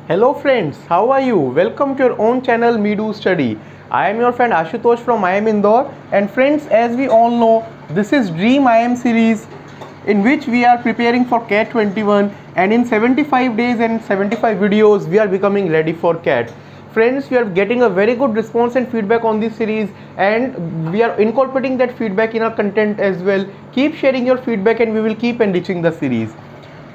Hello friends, how are you? Welcome to your own channel Me Study. I am your friend Ashutosh from IIM Indore, and friends, as we all know, this is Dream IIM series in which we are preparing for CAT 21, and in 75 days and 75 videos we are becoming ready for CAT. Friends, we are getting a very good response and feedback on this series, and we are incorporating that feedback in our content as well. Keep sharing your feedback and we will keep enriching the series.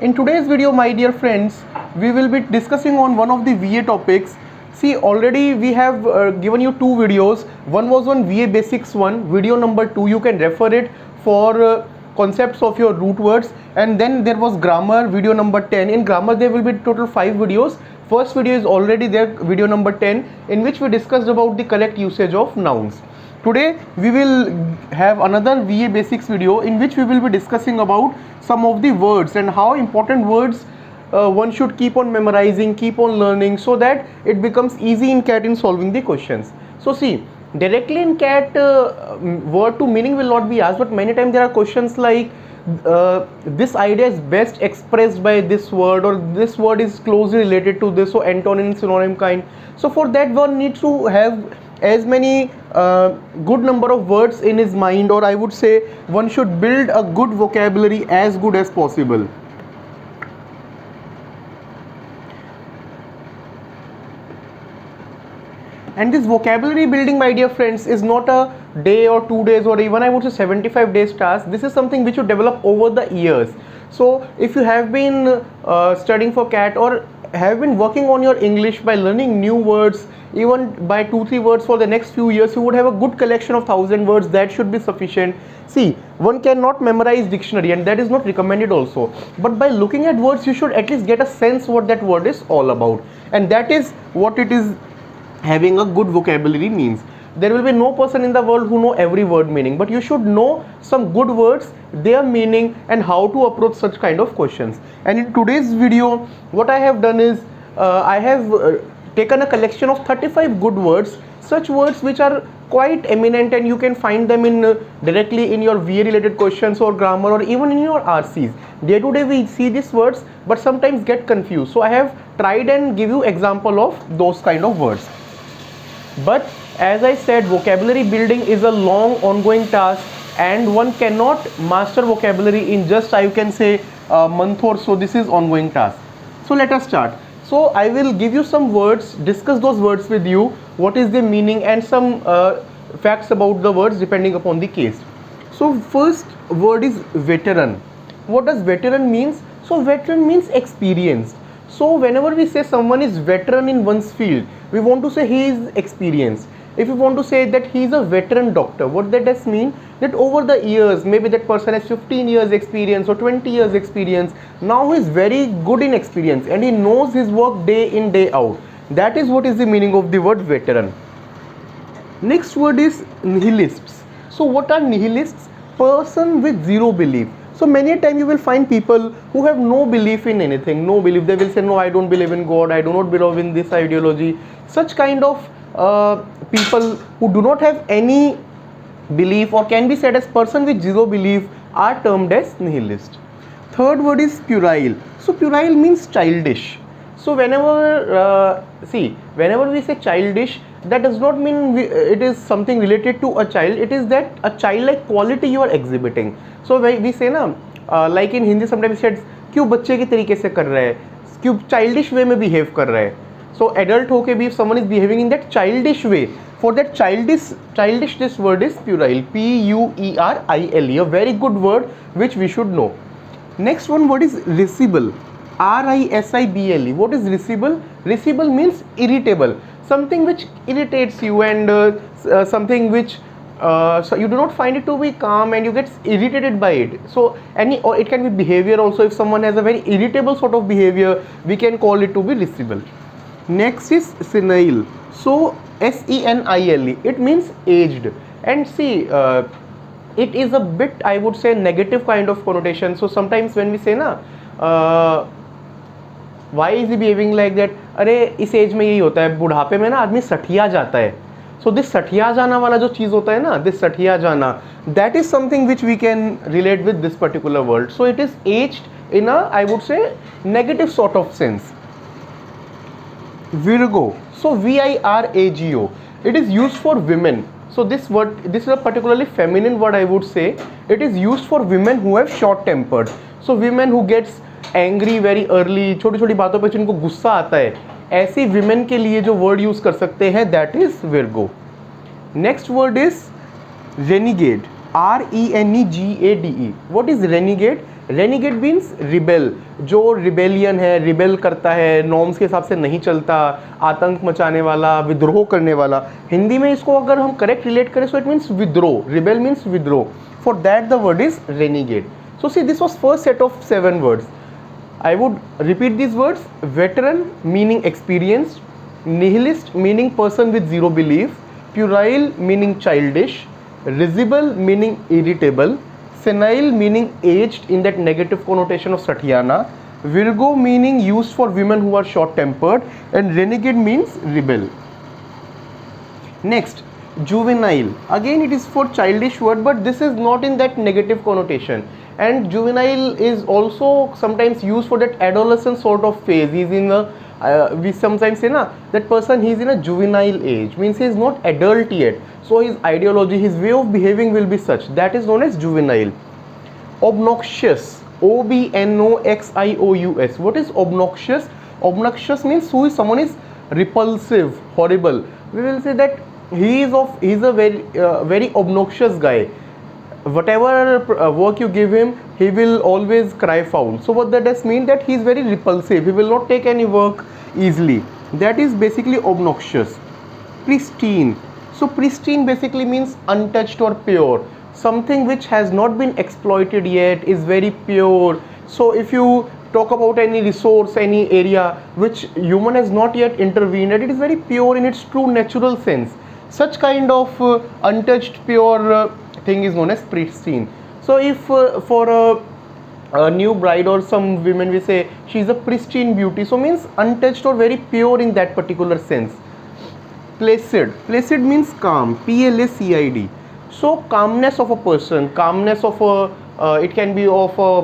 In today's video, my dear friends, we will be discussing on one of the VA topics. See, already we have given you two videos. One was on VA Basics 1, video number 2. You can refer it for concepts of your root words. And then there was grammar, video number 10. In grammar, there will be total 5 videos. First video is already there, video number 10, in which we discussed about the correct usage of nouns. Today we will have another VA Basics video in which we will be discussing about some of the words and how important words one should keep on memorizing, keep on learning, so that it becomes easy in CAT in solving the questions. So see, directly in CAT word to meaning will not be asked, but many times there are questions like this idea is best expressed by this word, or this word is closely related to this, so antonym, synonym kind. So for that one needs to have as many good number of words in his mind, or I would say one should build a good vocabulary as good as possible. And this vocabulary building, my dear friends, is not a day or 2 days or even I would say 75 days task. This is something which you develop over the years. So if you have been studying for CAT or have been working on your English by learning new words, even by 2-3 words for the next few years, you would have a good collection of 1000 words. That should be sufficient. See, one cannot memorize dictionary, and that is not recommended also, but by looking at words you should at least get a sense what that word is all about, and that is what it is. Having a good vocabulary means there will be no person in the world who know every word meaning, but you should know some good words, their meaning, and how to approach such kind of questions. And in today's video, what I have done is I have taken a collection of 35 good words, such words which are quite eminent and you can find them in directly in your VA related questions or grammar or even in your RCs. Day to day we see these words but sometimes get confused, so I have tried and give you example of those kind of words. But as I said, vocabulary building is a long ongoing task, and one cannot master vocabulary in just, I can say, a month or so. This is ongoing task. So let us start. So I will give you some words, discuss those words with you, what is the meaning, and some facts about the words depending upon the case. So first word is veteran. What does veteran means? So veteran means experienced. So whenever we say someone is veteran in one's field, we want to say he is experienced. If you want to say that he is a veteran doctor, what that does mean? That over the years, maybe that person has 15 years experience or 20 years experience. Now he is very good in experience and he knows his work day in, day out. That is what is the meaning of the word veteran. Next word is nihilists. So what are nihilists? Person with zero belief. So many a time you will find people who have no belief in anything, no belief. They will say, no, I don't believe in God, I do not believe in this ideology. Such kind of people who do not have any belief or can be said as person with zero belief are termed as nihilist. Third word is puerile. So puerile means childish. So whenever whenever we say childish, that does not mean it is something related to a child. It is that a childlike quality you are exhibiting. So we say na, like in Hindi sometimes said, क्यों बच्चे के तरीके से कर रहा है, क्यों childish way में behave कर रहा है. So adult होके भी if someone is behaving in that childish way, for that childish this word is puerile, P-U-E-R-I-L-E, a very good word which we should know. Next one word is risible, R-I-S-I-B-L-E. What is risible? Risible means irritable, something which irritates you, and something which so you do not find it to be calm and you get irritated by it. So or it can be behavior also. If someone has a very irritable sort of behavior, we can call it to be risible. Next is senile. So S-E-N-I-L-E, it means aged. And see, it is a bit, I would say, negative kind of connotation. So sometimes when we say na, why is he behaving like that? अरे इस as में यही होता है, बुढ़ापे में ना आदमी सठिया जाता है. So this सठिया जाना वाला जो चीज़ होता है ना, this सठिया जाना, that is something which we can relate with this particular word. So it is aged in a, I would say, negative sort of sense. Virgo. So Virgo. It is used for women. So this word, this is a particularly feminine word, I would say. It is used for women who have short tempered. So women who gets angry very early, छोटी छोटी बातों पे जिनको गुस्सा आता है, ऐसी women के लिए जो word use कर सकते हैं, that is Virgo. Next word is renegade. RENEGADE. What is renegade? Renegade means rebel. जो रिबेलियन है, रिबेल करता है, नॉर्म्स के हिसाब से नहीं चलता, आतंक मचाने वाला, विद्रोह करने वाला. हिंदी में इसको अगर हम करेक्ट रिलेट करें, so it means विद्रोह. रिबेल means विद्रोह. For that the word is renegade. So see, this was first set of 7 words. I would repeat these words. Veteran meaning experienced, nihilist meaning person with zero belief, puerile meaning childish, risible meaning irritable, senile meaning aged in that negative connotation of Satyana, Virgo meaning used for women who are short tempered, and renegade means rebel. Next, juvenile. Again it is for childish word, but this is not in that negative connotation. And juvenile is also sometimes used for that adolescent sort of phase. He's in a we sometimes say na, that person, he's in a juvenile age, means he is not adult yet, so his ideology, his way of behaving will be such. That is known as juvenile. Obnoxious. OBNOXIOUS. What is obnoxious? Obnoxious means who is someone is repulsive, horrible. We will say that he is a very obnoxious guy. Whatever work you give him, he will always cry foul. So what that does mean, that he is very repulsive, he will not take any work easily. That is basically obnoxious. Pristine. So pristine basically means untouched or pure. Something which has not been exploited yet, is very pure. So if you talk about any resource, any area which human has not yet intervened, and it is very pure in its true natural sense, such kind of untouched pure thing is known as pristine. So if for a new bride or some women we say she is a pristine beauty, so means untouched or very pure in that particular sense. Placid. Placid means calm. PLACID. So calmness of a person, calmness of a it can be of a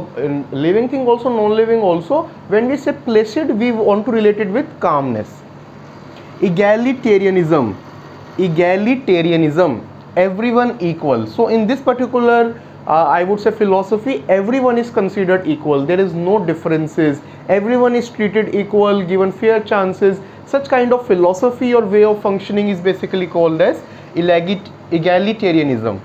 living thing also, non-living also. When we say placid, we want to relate it with calmness. Egalitarianism. Egalitarianism. Everyone equal. So in this particular I would say philosophy, everyone is considered equal. There is no differences. Everyone is treated equal, given fair chances. Such kind of philosophy or way of functioning is basically called as egalitarianism.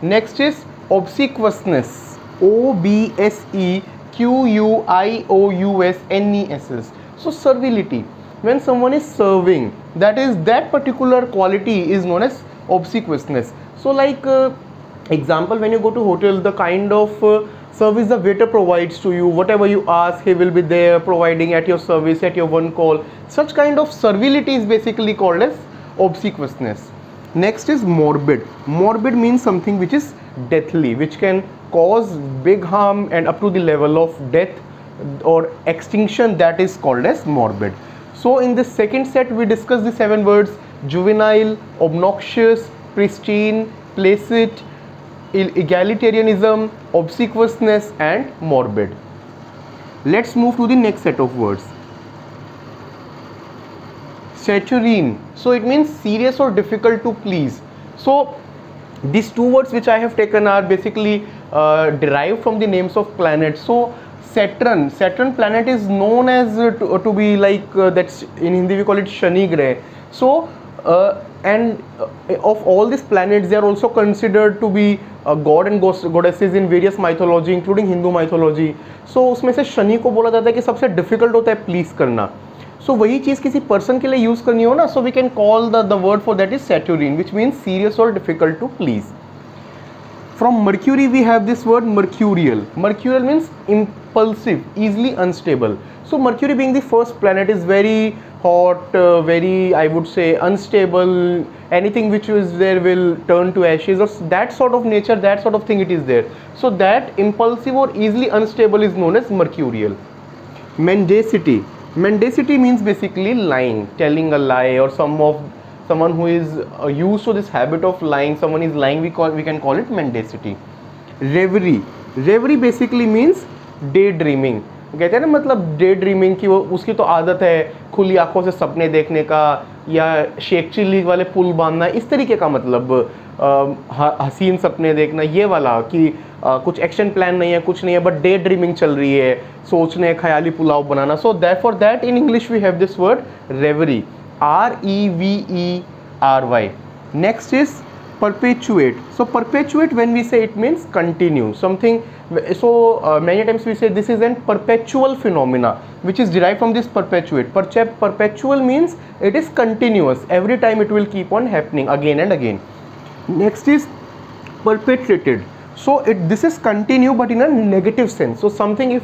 Next is obsequiousness. OBSEQUIOUSNESS. So servility. When someone is serving, that is, that particular quality is known as obsequiousness. So like example, when you go to hotel, the kind of service the waiter provides to you, whatever you ask, he will be there providing at your service, at your one call. Such kind of servility is basically called as obsequiousness. Next is morbid. Morbid means something which is deathly, which can cause big harm and up to the level of death or extinction. That is called as morbid. So in this second set we discussed the 7 words: juvenile, obnoxious, pristine, placid, egalitarianism, obsequiousness, and morbid. Let's move to the next set of words. Saturine. So it means serious or difficult to please. So these 2 words which I have taken are basically derived from the names of planets. So Saturn planet is known as to be like that's in Hindi we call it Shani Grah. So and of all these planets, they are also considered to be god and goddesses in various mythology, including Hindu mythology. So उसमें से शनि को बोला जाता है कि सबसे difficult होता है please करना. So वही चीज़ किसी person के लिए use करनी हो ना, so we can call the word for that is Saturine, which means serious or difficult to please. From Mercury we have this word mercurial. Mercurial means impulsive, easily unstable. So Mercury being the first planet is very hot, very, I would say, unstable. Anything which is there will turn to ashes, or that sort of nature, that sort of thing it is there. So that impulsive or easily unstable is known as mercurial. Mendacity. Mendacity means basically lying, telling a lie, or someone who is used to this habit of lying. Someone is lying, we can call it mendacity. Reverie. Reverie basically means daydreaming. कहते हैं ना मतलब day dreaming की, वो उसकी तो आदत है खुली आंखों से सपने देखने का, या शेख चिल्ली वाले पुल बांधना, इस तरीके का मतलब हसीन सपने देखना, ये वाला कि कुछ एक्शन प्लान नहीं है, कुछ नहीं है, बट डे ड्रीमिंग चल रही है, सोचने ख्याली पुलाव बनाना. So that for that in English we have this word reverie, REVERY. Next is perpetuate. So perpetuate, when we say, it means continue something. So many times we say this is an perpetual phenomena which is derived from this perpetuate. Perpetual means it is continuous, every time it will keep on happening again and again. Next is perpetrated. So this is continue but in a negative sense. So something if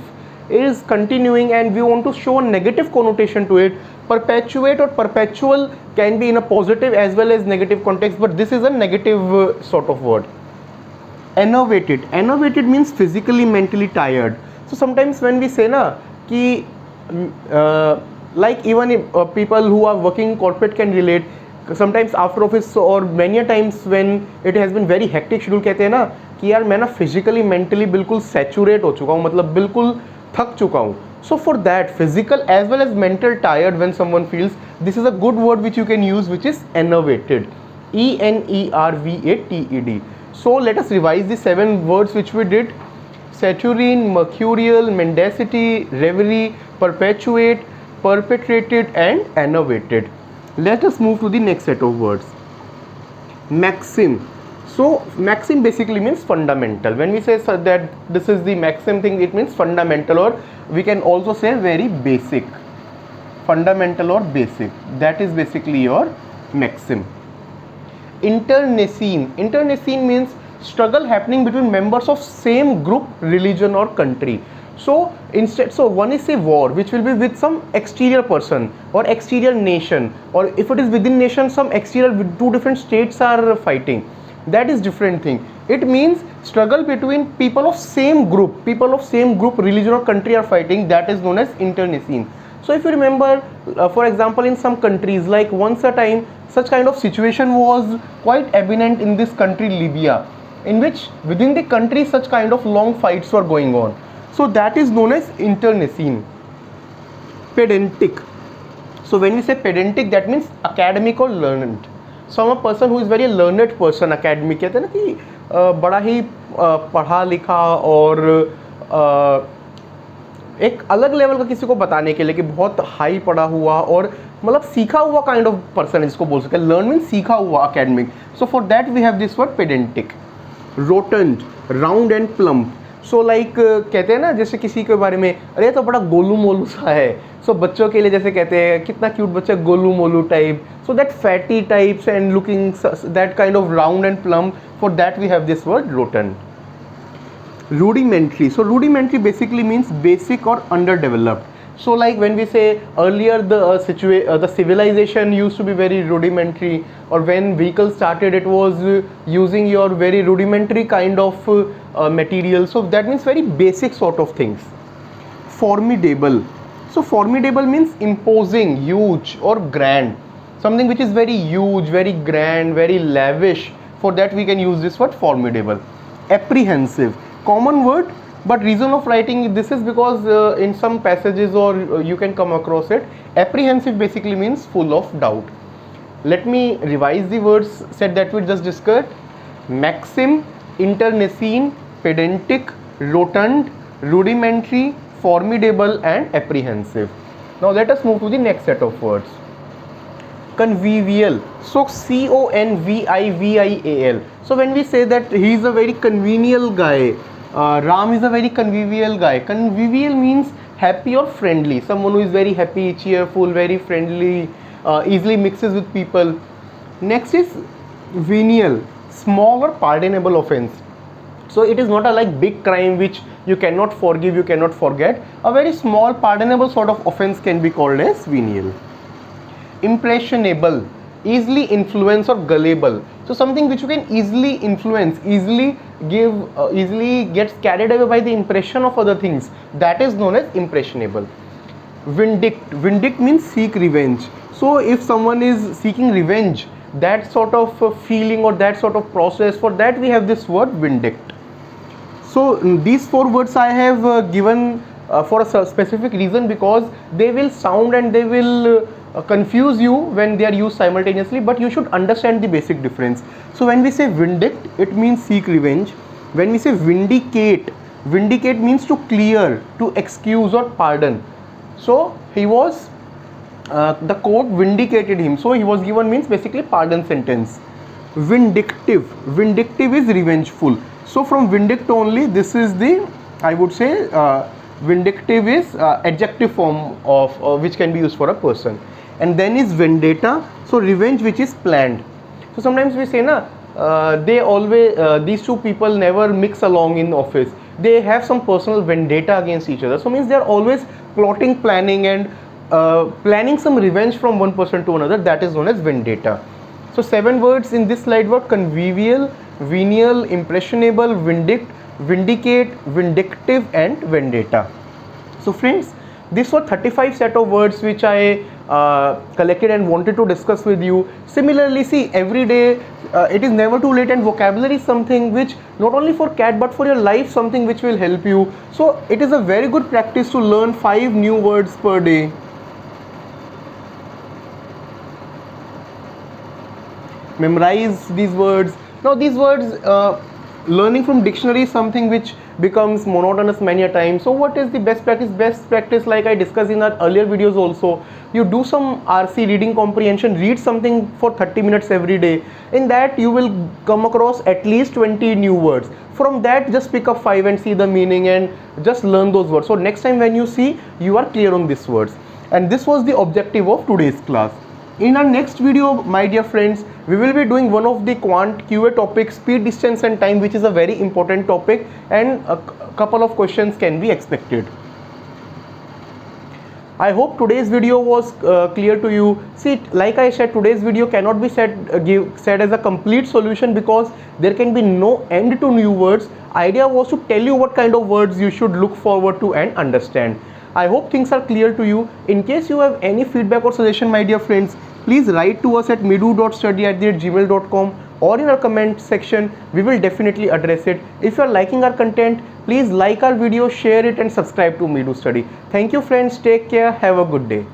is continuing and we want to show a negative connotation to it, perpetuate or perpetual can be in a positive as well as negative context, but this is a negative sort of word. Enervated. Enervated means physically, mentally tired. So sometimes when we say na ki like even if, people who are working in corporate can relate, sometimes after office or many a times when it has been very hectic schedule, कहते हैं ना कि यार मैं ना physically mentally बिल्कुल saturate हो चुका हूँ, मतलब बिल्कुल थक चुका हूँ. So for that, physical as well as mental tired when someone feels, this is a good word which you can use, which is enervated. ENERVATED. So let us revise the 7 words which we did: saturine, mercurial, mendacity, reverie, perpetuate, perpetrated and enervated. Let us move to the next set of words. Maxim. So maxim basically means fundamental. When we say that this is the maxim thing, it means fundamental, or we can also say very basic. Fundamental or basic, that is basically your maxim. Internecine. Internecine means struggle happening between members of same group, religion or country. So instead, so one is a war which will be with some exterior person or exterior nation, or if it is within nation, some exterior, two different states are fighting. That is different thing. It means struggle between people of same group, religion or country are fighting. That is known as internecine. So if you remember, for example, in some countries, like once a time such kind of situation was quite evident in this country Libya, in which within the country such kind of long fights were going on. So that is known as internecine. Pedantic. So when we say pedantic, that means academic or learned. So a person who is very learned person, academic, कहते हैं ना कि बड़ा ही पढ़ा लिखा और एक अलग लेवल का किसी को बताने के लिए कि बहुत हाई पढ़ा हुआ और मतलब सीखा हुआ काइंड ऑफ पर्सन है जिसको बोल सकते हैं. लर्न मीन्स सीखा हुआ, academic. So for that we have this word pedantic. Rotund, round and plump. So like कहते हैं ना जैसे किसी के बारे में, अरे तो बड़ा गोलू मोलू सा है. सो बच्चों के लिए जैसे कहते हैं कितना क्यूट बच्चा, गोलू मोलू type. So that fatty types and looking that kind of round and plump, for that we have this word rotund. Rudimentary. So rudimentary basically means basic or underdeveloped. So like when we say earlier the civilization used to be very rudimentary, or when vehicles started it was using your very rudimentary kind of material. So that means very basic sort of things. Formidable. So formidable means imposing, huge or grand. Something which is very huge, very grand, very lavish. For that we can use this word formidable. Apprehensive. Common word, but reason of writing this is because in some passages or you can come across it. Apprehensive basically means full of doubt. Let me revise the words said that we just discussed. Maxim, internecine, pedantic, rotund, rudimentary, formidable and apprehensive. Now let us move to the next set of words. Convivial. So CONVIVIAL. So when we say that he is a very convivial guy, Ram is a very convivial guy. Convivial means happy or friendly. Someone who is very happy, cheerful, very friendly, easily mixes with people. Next is venial, small or pardonable offense. So it is not a like big crime which you cannot forgive, you cannot forget. A very small pardonable sort of offense can be called as venial. Impressionable, easily influence or gullible. So something which you can easily influence, easily give, easily gets carried away by the impression of other things. That is known as impressionable. Vindict. Vindict means seek revenge. So if someone is seeking revenge, that sort of feeling or that sort of process, for that we have this word vindict. So these 4 words I have given for a specific reason, because they will sound and they will confuse you when they are used simultaneously, but you should understand the basic difference. So when we say vindict, it means seek revenge. When we say vindicate, vindicate means to clear, to excuse or pardon. So he was the court vindicated him, so he was given means basically pardon sentence. Vindictive, vindictive is revengeful. So from vindict only, this is the, I would say, vindictive is adjective form of which can be used for a person. And then is vendetta, so revenge which is planned. So sometimes we say na, they always these two people never mix along in office, they have some personal vendetta against each other. So means they are always plotting, planning and planning some revenge from one person to another. That is known as vendetta. So 7 words in this slide were convivial, venial, impressionable, vindict, vindicate, vindictive and vendetta. So friends, these were 35 set of words which I collected and wanted to discuss with you. Similarly, see, every day it is never too late, and vocabulary is something which not only for CAT but for your life, something which will help you. So it is a very good practice to learn 5 new words per day. Memorize these words. Now these words, learning from dictionary is something which becomes monotonous many a time. So what is the best practice? Best practice, like I discussed in our earlier videos also, you do some RC, reading comprehension, read something for 30 minutes every day. In that you will come across at least 20 new words. From that, just pick up 5 and see the meaning and just learn those words. So next time when you see, you are clear on these words. And this was the objective of today's class. In our next video, my dear friends, we will be doing one of the quant QA topics, speed, distance and time, which is a very important topic, and a couple of questions can be expected. I hope today's video was clear to you. See, like I said, today's video cannot be said as a complete solution, because there can be no end to new words. Idea was to tell you what kind of words you should look forward to and understand. I hope things are clear to you. In case you have any feedback or suggestion, my dear friends, please write to us at midu.study@gmail.com or in our comment section. We will definitely address it. If you are liking our content, please like our video, share it and subscribe to Midu Study. Thank you friends. Take care. Have a good day.